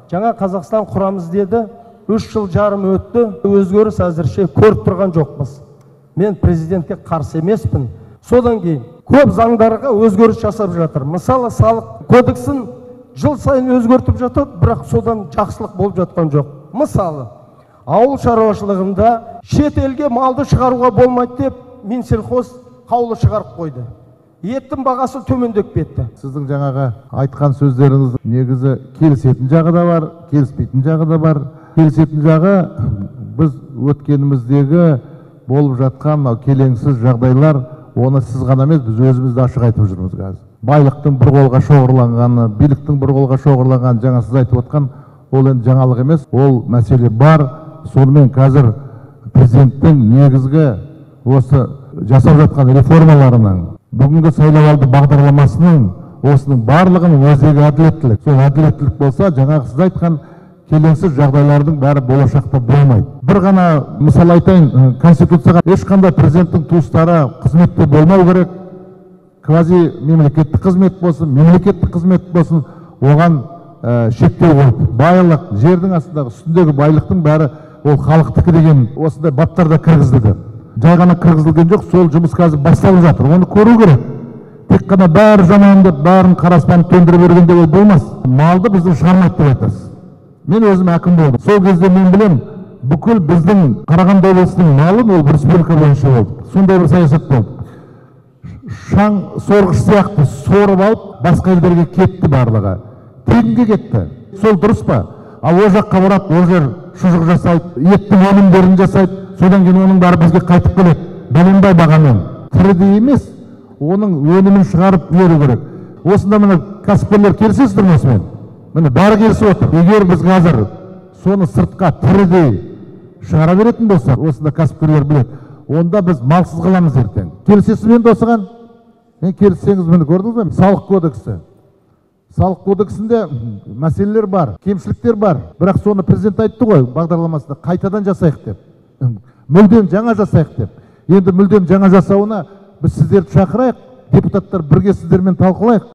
Жаңа Қазақстан құрамыз деді, 3 жыл жарым өтті, өзгеріс әзірше көріп тұрған жоқпыз. Мен президентке қарсы емеспін. Содан кейін көп заңдарға өзгеріс жасап жатыр. Мысалы, салық кодексін жыл сайын өзгертіп жатады, бірақ содан жақсылық болып жатқан жоқ. Мысалы, ауыл шаруашылығында шет елге малды шығаруға болмайды деп Минсельхоз қаулы шығарып қойды. Еттің бағасы төмендеп кетті. Сіздің жаңағы айтқан сөздеріңіз негізі келісетін жағы да бар, келіспейтін жағы да бар. Келісетін жағы біз өткеніміздегі болып жатқан келеңсіз жағдайлар, оны сіз ғана емес, біз өзімізді ашық айтып жүрміз қазір. Байлықтың бір қолға шоғырланғаны, биліктің бір қолға шоғырланғаны, жаңа сіз айтып отқан, ол енді жаңалық емес, ол мәселе бар. Сонымен қазір президенттің негізгі осы жасап жатқан реформаларының, бүгінгі сайлауалды бағдарламасының осының барлығының өзегі әділеттілік. Сол әділеттілік болса, жаңағы сіз айтқан келеңсіз жағдайлардың бәрі болашақта болмайды. Bir ғана мысал айтайын, Конституцияға ешқандай президенттің туыстары қызметте болмау керек. Квази мемлекеттік қызмет болсын, мемлекеттік қызмет болсын, оған шектеу қойып, байлық, жердің астындағы, үстіндегі байлықтың бәрі ол халықтікі деген осындай баптарда кіргізілді. Жай ғана кіргізілген жоқ, сол жұмыс қазір басталып жатыр. Оны көру керек. Тек қана бәрі жаман деп, бәрін қараспанып төндіріп бергенде ол болмас. Малды біздің шығармайды деп айтасыз. Мен өзім әкім болдым. Сол кезде мен білем, бүкіл біздің Қарағанды облысының малын ол республика бойынша болды. Сондай бір саясат болды. Шаң сорғыш сияқты сорып алып, басқа елдерге кетті барлығы. Тегінге кетті. Сол дұрыс па? Ал о жаққа барып, ол жер шұжық жасайды, еттің өнімдерін жасайды, содан кейін оның бәрі бізге қайтып келеді. Бәленбай бағамен. Тірідей емес, оның өнімін шығарып беру керек. Осында міне кәсіпкерлер келісесіздер ме осымен? Міне бәрі келісіп отыр. Егер біз қазір соны сыртқа тірідей шығара беретін болсақ, осында кәсіпкерлер біледі, онда біз малсыз қаламыз ертең. Келісесіз бе енді осыған? Келіссеңіз, міне көрдіңіз бе? Салық кодексі. Салық кодексінде мәселелер бар, кемшіліктер бар. Бірақ соны президент айтты ғой бағдарламасында, қайтадан жасайық деп. Мүлдем жаңа жасайық деп. Енді мүлдем жаңа жасауына біз сіздерді шақырайық, депутаттар бірге сіздермен талқылайық.